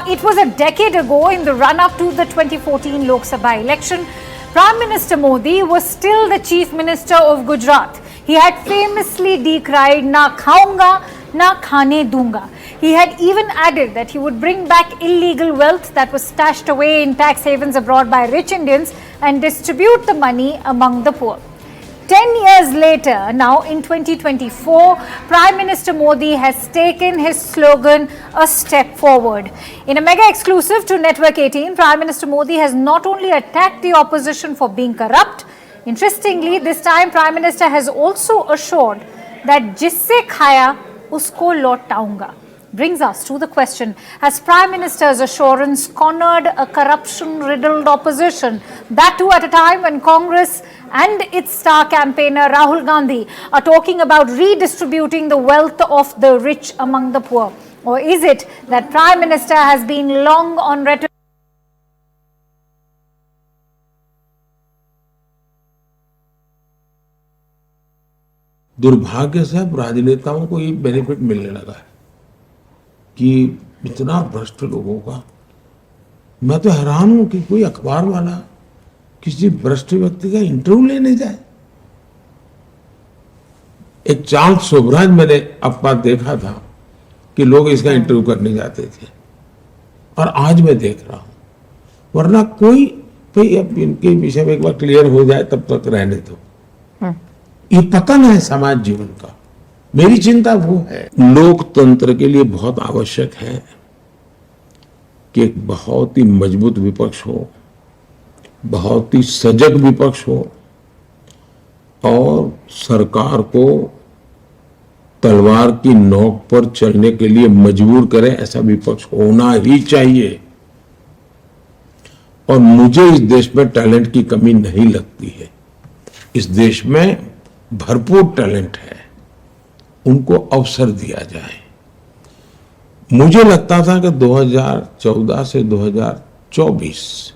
Now, it was a decade ago in the run-up to the 2014 Lok Sabha election. Prime Minister Modi was still the Chief Minister of Gujarat. He had famously decried "Na khaunga, na khane dunga." He had even added that he would bring back illegal wealth that was stashed away in tax havens abroad by rich Indians and distribute the money among the poor. 10 years later, now in 2024, Prime Minister Modi has taken his slogan a step forward. In a mega exclusive to Network 18, Prime Minister Modi has not only attacked the opposition for being corrupt, interestingly, this time Prime Minister has also assured that jisse khaya usko lौटाऊंगा. Brings us to the question, has Prime Minister's assurance cornered a corruption-riddled opposition? That too at a time when Congress and its star campaigner Rahul Gandhi are talking about redistributing the wealth of the rich among the poor. Or is it that Prime Minister has been long on rhetoric? दुर्भाग्य से अब राजनेताओं को ये benefit मिलने लगा है कि इतना भ्रष्ट लोगों का। मैं तो हैरान हूं कि कोई अखबार वाला किसी भ्रष्ट व्यक्ति का इंटरव्यू लेने जाए। एक चार्ल्स शोभराज मैंने अखबार देखा था कि लोग इसका इंटरव्यू करने जाते थे, और आज मैं देख रहा हूं। वरना कोई भाई अब इनके विषय में एक बार क्लियर हो जाए तब तक रहने दो। ये पतन है समाज जीवन का। मेरी चिंता वो है, लोकतंत्र के लिए बहुत आवश्यक है कि एक बहुत ही मजबूत विपक्ष हो, बहुत ही सजग विपक्ष हो और सरकार को तलवार की नोक पर चलने के लिए मजबूर करे, ऐसा विपक्ष होना ही चाहिए। और मुझे इस देश में टैलेंट की कमी नहीं लगती है। इस देश में भरपूर टैलेंट है, उनको अवसर दिया जाए। मुझे लगता था कि 2014 से 2024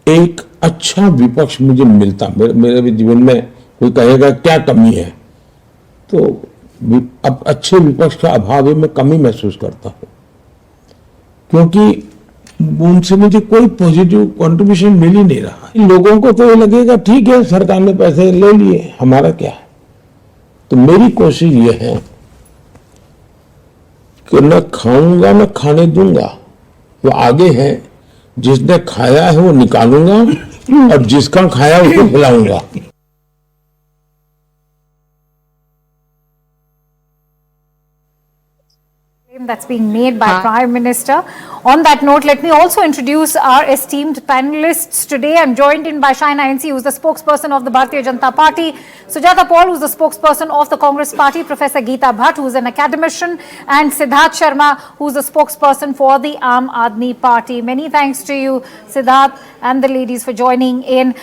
एक अच्छा विपक्ष मुझे मिलता। मेरे भी जीवन में कोई कहेगा क्या कमी है, तो अब अच्छे विपक्ष का अभाव है, मैं कमी महसूस करता हूं, क्योंकि उनसे मुझे कोई पॉजिटिव कंट्रीब्यूशन मिल ही नहीं रहा। लोगों को तो ये लगेगा ठीक है सरकार ने पैसे ले लिए, हमारा क्या है। तो मेरी कोशिश ये है कि न खाऊंगा न खाने दूंगा। वो आगे है, जिसने खाया है वो निकालूंगा और जिसका खाया उसको खिलाऊंगा। That's being made by Prime Minister. On that note, let me also introduce our esteemed panelists today. I'm joined in by Shaina NC, who's the spokesperson of the Bharatiya Janata Party, Sujata Paul, who's the spokesperson of the Congress Party, Professor Geeta Bhatt, who's an academician, and Siddharth Sharma, who's the spokesperson for the Aam Aadmi Party. Many thanks to you, Siddharth, and the ladies for joining in.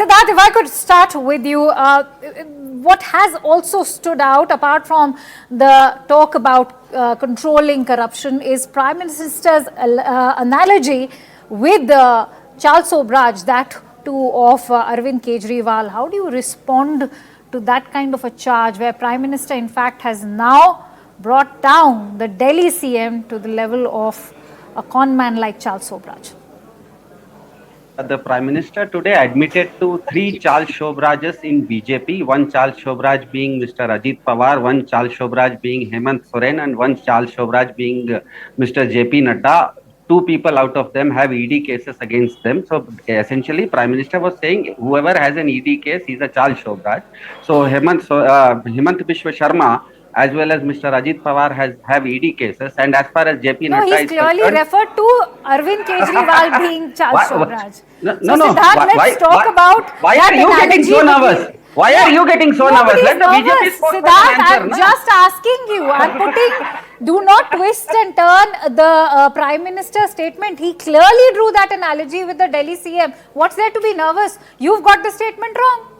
Siddharth, if I could start with you, what has also stood out, apart from the talk about controlling corruption, is Prime Minister's analogy with Charles Sobhraj, that too of Arvind Kejriwal. How do you respond to that kind of a charge where Prime Minister in fact has now brought down the Delhi CM to the level of a con man like Charles Sobhraj? The Prime Minister today admitted to 3 Charles Shobhrajas in BJP, one Charles Shobhraj being Mr. Ajit Pawar, one Charles Shobhraj being Hemant Soren, and one Charles Shobhraj being Mr. JP Nadda. 2 people out of them have ED cases against them. So essentially, Prime Minister was saying whoever has an ED case is a Charles Shobhraj. So Hemant Bishwa Sharma as well as Mr. Ajit Pawar have ED cases, and as far as JP Nadda is he's clearly referred to Arvind Kejriwal being Charles Shobhraj. No. Siddharth, let's talk about why are you getting so nervous? Why are you getting so nervous? Let the BJP spokesperson Siddharth, answer. I'm just asking you. I'm putting, do not twist and turn the Prime Minister's statement. He clearly drew that analogy with the Delhi CM. What's there to be nervous? You've got the statement wrong.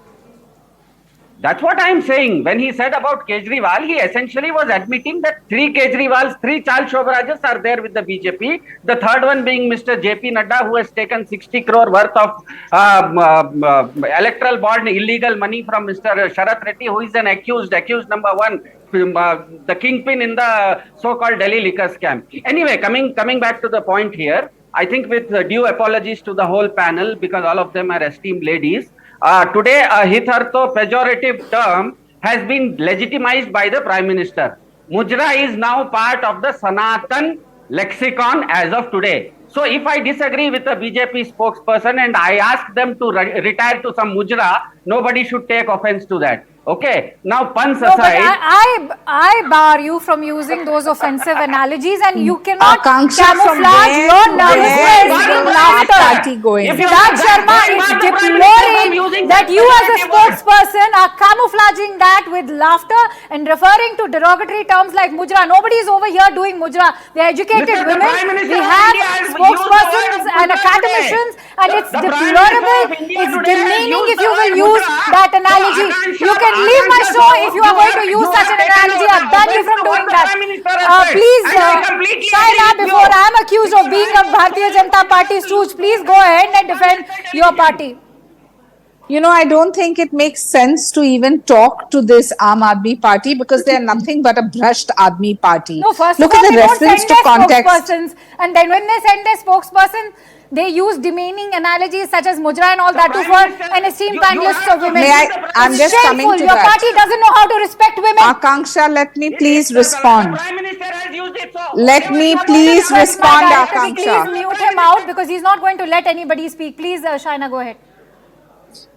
That's what I'm saying. When he said about Kejriwal, he essentially was admitting that three Kejriwals, three Charles Shobrajas are there with the BJP. The third one being Mr. JP Nadda, who has taken 60 crore worth of electoral bond illegal money from Mr. Sharath Reddy, who is an accused number one, the kingpin in the so-called Delhi liquor scam. Anyway, coming back to the point here, I think with due apologies to the whole panel, because all of them are esteemed ladies, today a hitherto pejorative term has been legitimized by the Prime Minister. Mujra is now part of the Sanatan lexicon as of today. So if I disagree with the BJP spokesperson and I ask them to retire to some Mujra, nobody should take offense to that. Okay, now puns No, but aside. I bar you from using those offensive analogies, and you cannot Akanksha, from camouflage where your to nervousness where in is laughter. our party going? If you- Raj Sharma Why is the Prime Minister from deploring using that that you as a pejorative word? spokesperson are camouflaging that with laughter and referring to derogatory terms like Mujra. Nobody is over here doing Mujra. They're educated Mr. the Prime women. Minister We of have India has used the spokespersons word and Mujra academicians, today. and it's The Prime deplorable. Minister of India It's today has demeaning used if the you will word use Mujra. that So, analogy. Akansha, You can leave my show if you are going to use such an analogy. I've banned you from doing that. Please, Shaina, before I am accused of being a Bharatiya Janata Party stooge, please go ahead and defend your party. You know, I don't think it makes sense to even talk to this Aam Aadmi Party because they are nothing but a brushed Aadmi Party. No, first Look of all, at the they don't reference send to their context. spokespersons, and then when they send their spokesperson, they use demeaning analogies such as Mujra and all that too for an esteemed panelists of women. May I'm It's just coming shameful. to Your that. party doesn't know how to respect women. Akanksha, let me please The respond. Prime Minister has used it. So Let whatever me you please want to say about respond, it, Director, Akanksha. please mute him out because he's not going to let anybody speak. Please, Shaina, go ahead.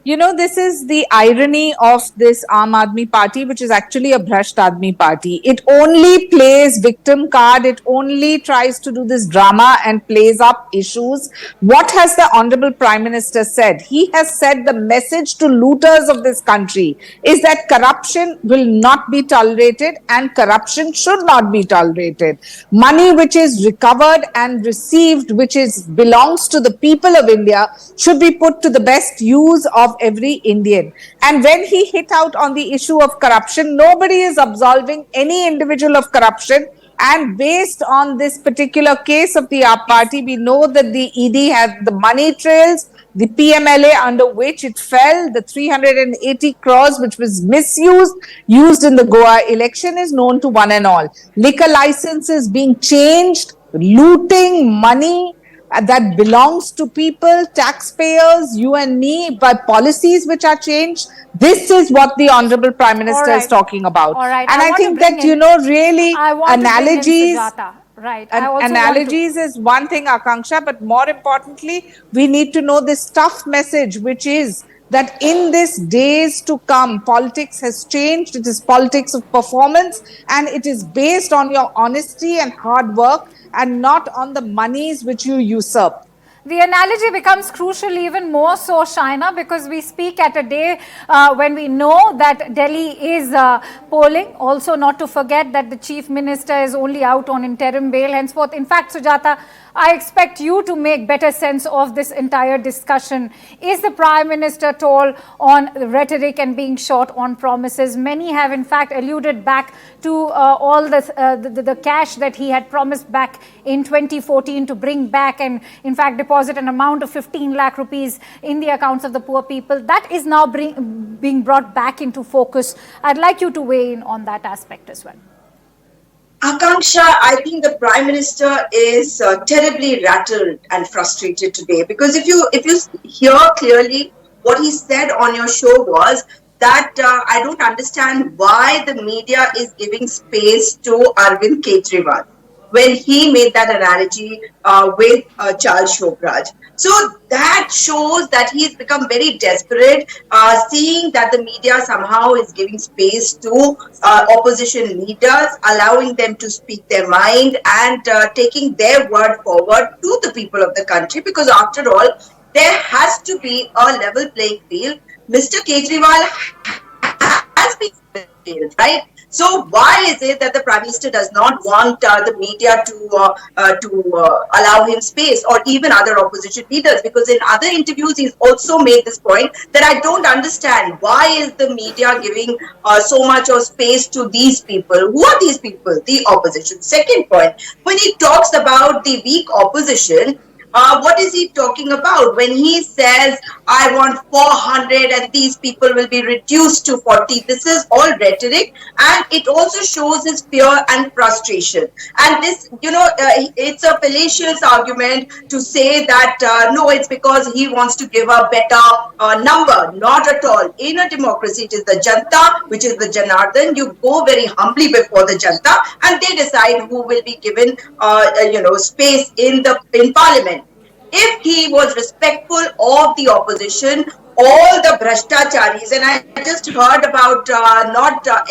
You know, this is the irony of this Aam Aadmi Party, which is actually a brushed Aadmi Party. It only plays victim card. It only tries to do this drama and plays up issues. What has the Honorable Prime Minister said? He has said the message to looters of this country is that corruption will not be tolerated and corruption should not be tolerated. Money which is recovered and received, which belongs to the people of India, should be put to the best use of every Indian. And when he hit out on the issue of corruption, nobody is absolving any individual of corruption. And based on this particular case of the AAP party, we know that the ED had the money trails, the PMLA under which it fell, the 380 crores which was used in the Goa election is known to one and all. Liquor licenses being changed, looting money that belongs to people, taxpayers, you and me, by policies which are changed. This is what the Honorable Prime Minister is talking about. All right. And I want think to bring that, you in- know, really I want to bring in analogies. Sujata. Right. I also Analogies is one thing, Akanksha, but more importantly, we need to know this tough message, which is that in this days to come, politics has changed. It is politics of performance, and it is based on your honesty and hard work and not on the monies which you usurp. The analogy becomes crucial even more so, Shaina, because we speak at a day when we know that Delhi is polling. Also, not to forget that the Chief Minister is only out on interim bail. Henceforth, in fact, Sujata, I expect you to make better sense of this entire discussion. Is the Prime Minister tall on rhetoric and being short on promises? Many have, in fact, alluded back to all the cash that he had promised back in 2014 to bring back and, in fact, deposit an amount of 15 lakh rupees in the accounts of the poor people. That is now being brought back into focus. I'd like you to weigh in on that aspect as well. Akanksha, I think the Prime Minister is terribly rattled and frustrated today, because if you hear clearly, what he said on your show was that I don't understand why the media is giving space to Arvind Kejriwal when he made that analogy with Charles Shobraj. So that shows that he's become very desperate, seeing that the media somehow is giving space to opposition leaders, allowing them to speak their mind and taking their word forward to the people of the country. Because after all, there has to be a level playing field. Mr. Kejriwal has been failed, right? So why is it that the Prime Minister does not want the media to allow him space, or even other opposition leaders? Because in other interviews, he's also made this point that I don't understand why is the media giving so much of space to these people. Who are these people? The opposition. Second point, when he talks about the weak opposition, what is he talking about when he says, I want 400 and these people will be reduced to 40? This is all rhetoric, and it also shows his fear and frustration. And this, it's a fallacious argument to say that, no, it's because he wants to give a better number. Not at all. In a democracy, it is the Janta, which is the Janardhan. You go very humbly before the Janta, and they decide who will be given, space in Parliament. If he was respectful of the opposition, all the Bhrashtacharis, and I just heard about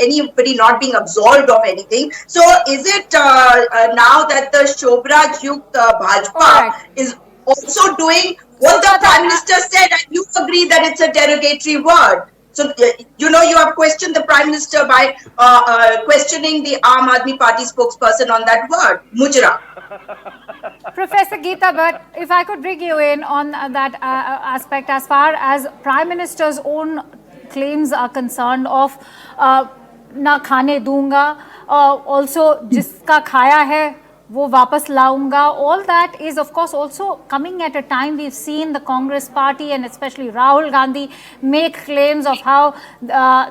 anybody not being absolved of anything. So is it now that the Shobraj Yukt Bhajpa is also doing what the Prime Minister said, and you agree that it's a derogatory word? So, you have questioned the Prime Minister by questioning the Aam Aadmi Party spokesperson on that word, Mujra. Professor Geeta Bhatt, if I could bring you in on that aspect, as far as Prime Minister's own claims are concerned of na khane dunga, also jiska khaya hai wo wapas launga, all that is of course also coming at a time we've seen the Congress party and especially Rahul Gandhi make claims of how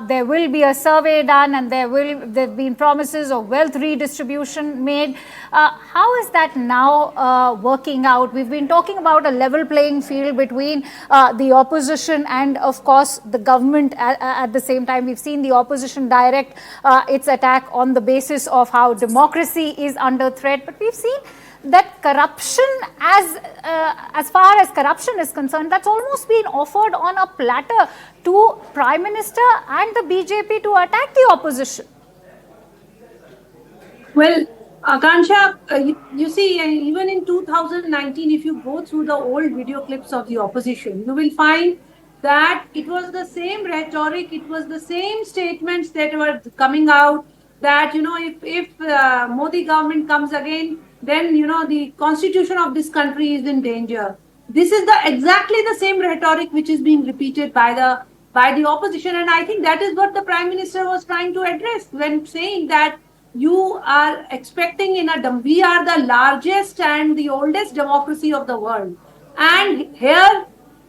there will be a survey done and there've been promises of wealth redistribution made. How is that now working out? We've been talking about a level playing field between the opposition and of course the government. At the same time, we've seen the opposition direct its attack on the basis of how democracy is under threat. But we've seen that corruption, as far as corruption is concerned, that's almost been offered on a platter to Prime Minister and the BJP to attack the opposition. Well, Akanksha, you see, even in 2019, if you go through the old video clips of the opposition, you will find that it was the same rhetoric, it was the same statements that were coming out, that, if Modi government comes again, then, the constitution of this country is in danger. This is exactly the same rhetoric which is being repeated by the opposition. And I think that is what the Prime Minister was trying to address when saying that you are expecting we are the largest and the oldest democracy of the world. And here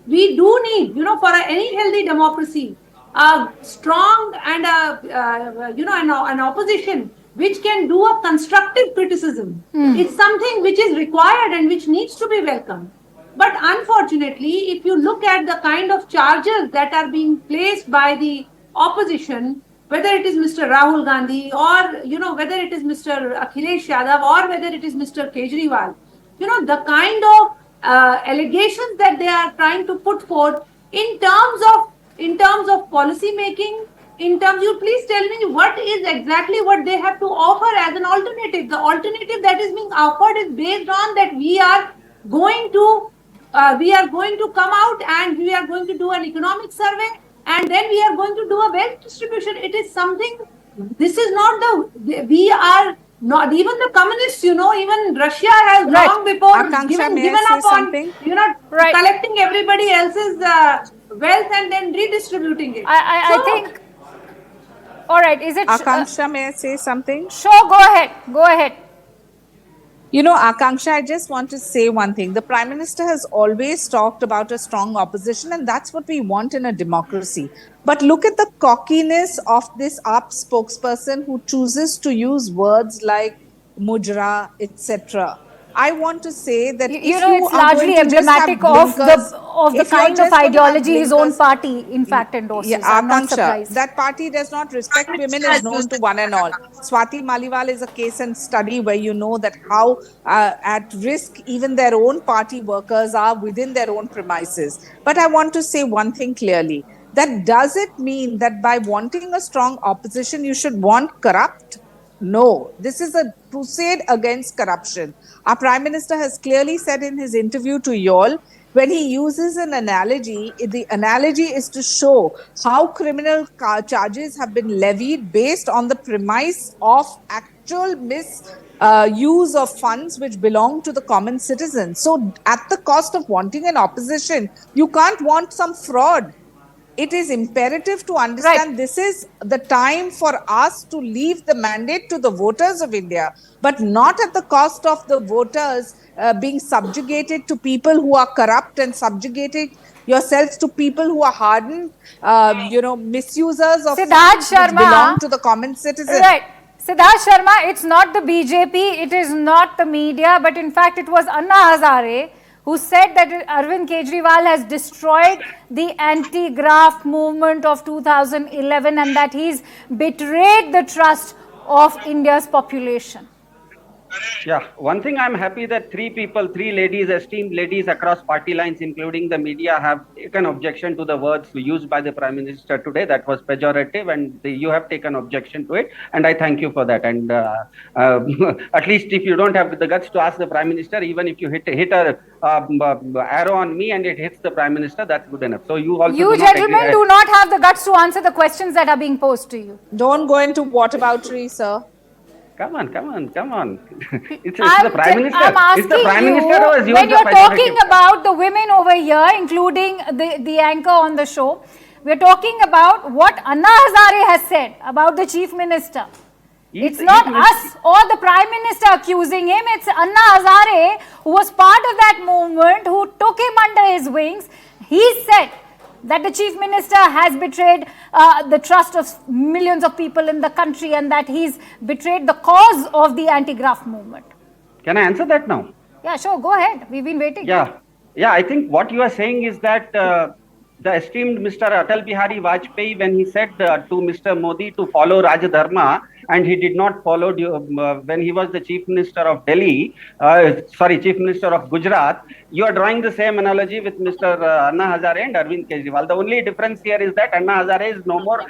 we do need, for any healthy democracy, a strong and an opposition which can do a constructive criticism. It's something which is required and which needs to be welcomed. But unfortunately, if you look at the kind of charges that are being placed by the opposition, whether it is Mr. Rahul Gandhi or, whether it is Mr. Akhilesh Yadav or whether it is Mr. Kejriwal, the kind of allegations that they are trying to put forth in terms of policy making, you please tell me what is exactly what they have to offer as an alternative. The alternative that is being offered is based on that we are going to come out and we are going to do an economic survey and then we are going to do a wealth distribution. It is something, this is not we are not, even the communists, even Russia has long before given up on, collecting everybody else's wealth and then redistributing it. I think, all right, is it... Akanksha, may I say something? Sure, go ahead. Akanksha, I just want to say one thing. The Prime Minister has always talked about a strong opposition, and that's what we want in a democracy. But look at the cockiness of this AAP spokesperson who chooses to use words like mujra, etc. I want to say that it's largely emblematic of the kind of ideology his own party, in fact, endorses. Yeah, I'm not surprised. That party does not respect women is known to one and all. Swati Maliwal is a case and study where you know that how at risk even their own party workers are within their own premises. But I want to say one thing clearly. That does it mean that by wanting a strong opposition, you should want corrupt? No, this is a crusade against corruption. Our Prime Minister has clearly said in his interview to YOL when he uses an analogy, the analogy is to show how criminal charges have been levied based on the premise of actual use of funds which belong to the common citizen. So, at the cost of wanting an opposition, you can't want some fraud. It is imperative to understand this is the time for us to leave the mandate to the voters of India, but not at the cost of the voters being subjugated to people who are corrupt and subjugating yourselves to people who are hardened, misusers of Siddharth funds which Sharma. belong to the common citizen. Right. Siddharth Sharma, it's not the BJP, it is not the media, but in fact it was Anna Hazare who said that Arvind Kejriwal has destroyed the anti-graft movement of 2011 and that he's betrayed the trust of India's population. Yeah, one thing I'm happy that three ladies, esteemed ladies across party lines, including the media, have taken objection to the words used by the Prime Minister today. That was pejorative, and you have taken objection to it, and I thank you for that. And at least if you don't have the guts to ask the Prime Minister, even if you hit a arrow on me and it hits the Prime Minister, that's good enough. So you also You gentlemen do not have the guts to answer the questions that are being posed to you. Don't go into whataboutery, sir. Come on. It's the Prime Minister. I'm asking it's the Prime you, Minister who has used when the you're talking pejorative. about the women over here, including the anchor on the show, we're talking about what Anna Hazare has said about the Chief Minister. It's not us or the Prime Minister accusing him, it's Anna Hazare who was part of that movement, who took him under his wings. He said that the Chief Minister has betrayed the trust of millions of people in the country and that he's betrayed the cause of the anti-graft movement. Can I answer that now? Yeah, sure, go ahead. We've been waiting. Yeah, I think what you are saying is that the esteemed Mr. Atal Bihari Vajpayee, when he said to Mr. Modi to follow Raj Dharma, and he did not follow when he was the Chief Minister of Delhi, Chief Minister of Gujarat, you are drawing the same analogy with Mr. Anna Hazare and Arvind Kejriwal. The only difference here is that Anna Hazare is no more,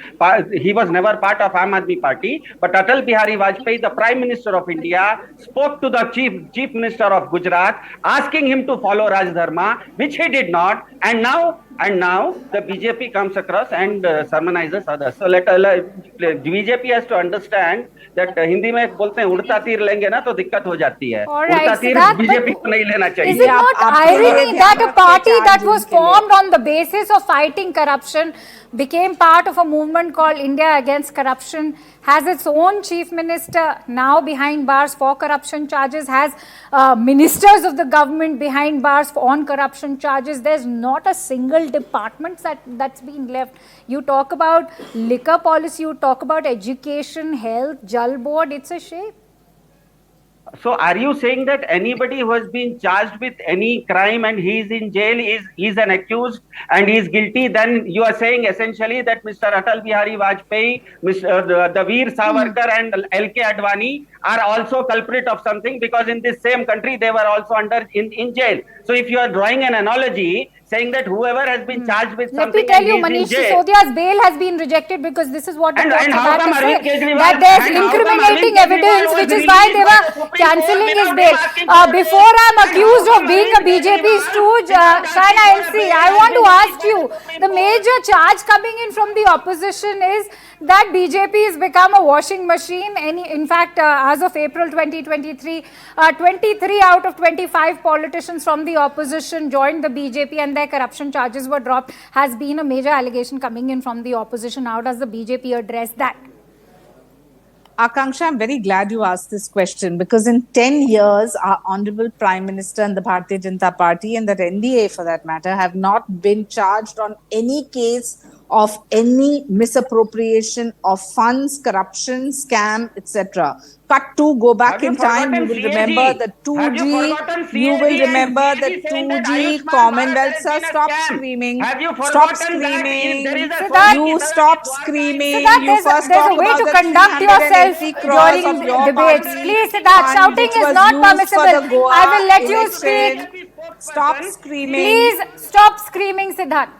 he was never part of Aam Aadmi Party, but Atal Bihari Vajpayee, the Prime Minister of India, spoke to the Chief Minister of Gujarat, asking him to follow Raj Dharma, which he did not, and now the BJP comes across and sermonizes others. So BJP has to understand that Hindi में बोलते हैं उड़ता तीर लेंगे ना तो दिक्कत हो जाती है. उड़ता तीर बीजेपी को नहीं लेना चाहिए. Is it not irony that a party that was formed on the basis of fighting corruption became part of a movement called India Against Corruption, has its own chief minister now behind bars for corruption charges, has ministers of the government behind bars on corruption charges? There's not a single department that's been left. You talk about liquor policy, you talk about education, health, Jal board, it's a shame. So are you saying that anybody who has been charged with any crime and he is in jail is an accused and he is guilty? Then you are saying essentially that Mr. Atal Bihari Vajpayee, the Veer Savarkar and L.K. Advani are also culprit of something, because in this same country they were also in jail. So if you are drawing an analogy saying that whoever has been charged with something, let me tell you, Manish Sisodia's bail has been rejected because this is what the court had to say, that there's incriminating evidence, which is why they were cancelling his bail. Before I'm accused of being a BJP stooge, Shaina MC, I want to ask you, the major charge coming in from the opposition is that BJP has become a washing machine. In fact, as of April 2023, 23 out of 25 politicians from the opposition joined the BJP and their corruption charges were dropped, has been a major allegation coming in from the opposition. How does the BJP address that? Akanksha, I'm very glad you asked this question, because in 10 years, our Honorable Prime Minister and the Bharatiya Janata Party and the NDA for that matter have not been charged on any case of any misappropriation of funds, corruption, scam, etc. Cut to, go back in time, you will remember the 2G, you will remember the 2G Commonwealth. Sir, stop screaming. Stop screaming. You stop screaming. You first there's a way to conduct yourself during debates. Please, Siddharth, shouting is not permissible. I will let you speak. Stop screaming. Please stop screaming, Siddharth.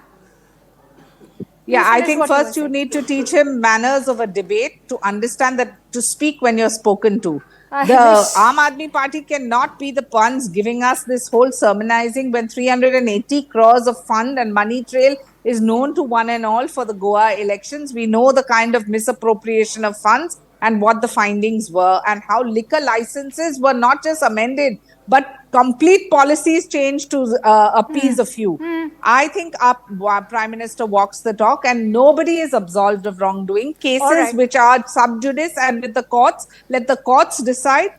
Yeah, I think first you need to teach him manners of a debate to understand that to speak when you're spoken to. The Aam Aadmi Party cannot be the ones giving us this whole sermonizing when 380 crores of fund and money trail is known to one and all for the Goa elections. We know the kind of misappropriation of funds and what the findings were, and how liquor licenses were not just amended, but complete policies changed to appease a few. I think our Prime Minister walks the talk, and nobody is absolved of wrongdoing. Cases which are sub judice and with the courts, let the courts decide.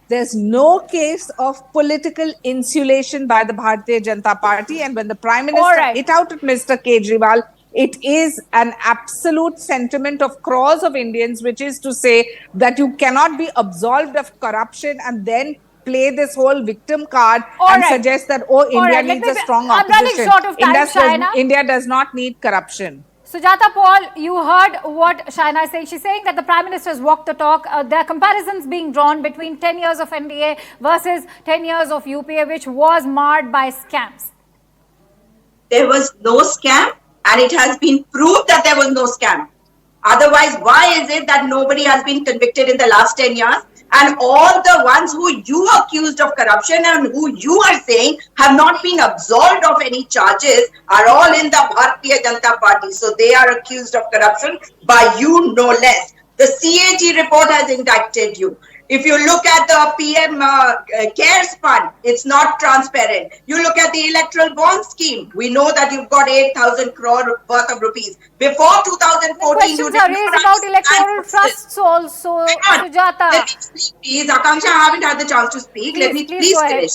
There's no case of political insulation by the Bharatiya Janata Party. And when the Prime Minister hit out at Mr. Kejriwal, it is an absolute sentiment of crores of Indians, which is to say that you cannot be absolved of corruption and then play this whole victim card and suggest that, India needs a strong opposition. I'm running short of time, Shaina. India does not need corruption. Sujata Paul, you heard what Shaina is saying. She's saying that the Prime Minister has walked the talk. There are comparisons being drawn between 10 years of NDA versus 10 years of UPA, which was marred by scams. There was no scam, and it has been proved that there was no scam. Otherwise, why is it that nobody has been convicted in the last 10 years? And all the ones who you accused of corruption and who you are saying have not been absolved of any charges are all in the Bharatiya Janata Party. So they are accused of corruption by you no less. The CAG report has indicted you. If you look at the PM CARES fund, it's not transparent. You look at the electoral bond scheme, we know that you've got 8,000 crore worth of rupees. Before 2014, questions are raised about electoral trusts also, Sujata. Let me speak, please. Akanksha, I haven't had the chance to speak. Please, Let me please finish.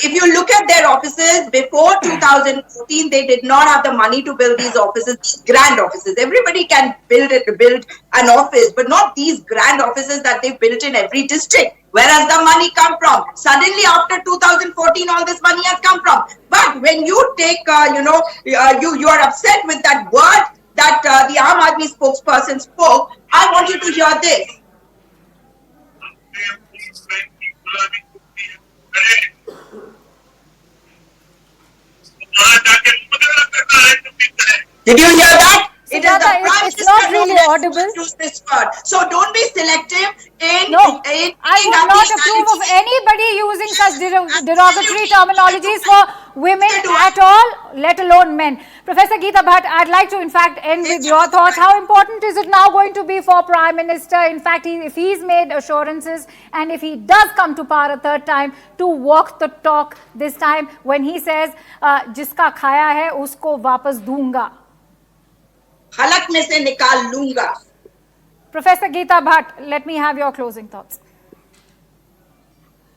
If you look at their offices, before 2014, they did not have the money to build these offices, these grand offices. Everybody can build an office, but not these grand offices that they built in every district. Where has the money come from? Suddenly, after 2014, all this money has come from. But when you take, you are upset with that word that the Aam Aadmi spokesperson spoke. I want you to hear this. Did you hear that? It is the Prime it's not really audible. Use this word. So don't be selective in. I would not approve of anybody using such derogatory terminologies for women at all, let alone men. Professor Geeta Bhatt, I'd like to in fact end with your thoughts. How important is it now going to be for Prime Minister, in fact, if he's made assurances and if he does come to power a third time, to walk the talk this time when he says, jiska khaya hai, usko wapas doonga. Halak mein se nikal lunga. Professor Geeta Bhatt, let me have your closing thoughts.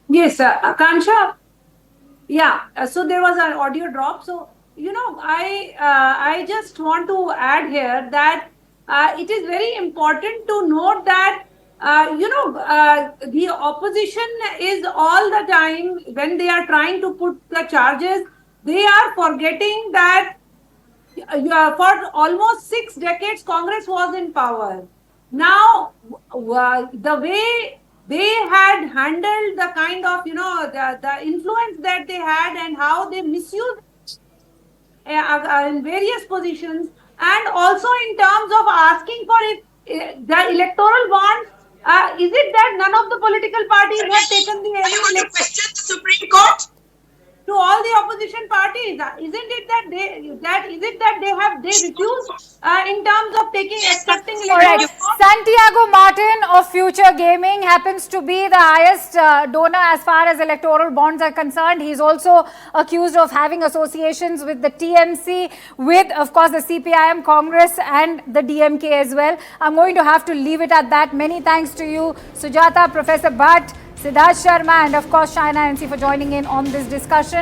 Yes, Akanksha. Yeah, so there was an audio drop. So, I just want to add here that it is very important to note that, the opposition is all the time, when they are trying to put the charges, they are forgetting that for almost 6 decades, Congress was in power. Now, the way they had handled the kind of, the influence that they had and how they misused in various positions, and also in terms of asking for the electoral bonds, is it that none of the political parties have taken the I want to question the Supreme Court. To all the opposition parties, isn't it that they refuse in terms of accepting electoral bonds? Santiago Martin of Future Gaming happens to be the highest donor as far as electoral bonds are concerned. He's also accused of having associations with the TMC, with of course the CPIM, Congress and the DMK as well. I'm going to have to leave it at that. Many thanks to you, Sujata, Professor Bhatt, Siddharth Sharma and of course Shaina NC for joining in on this discussion.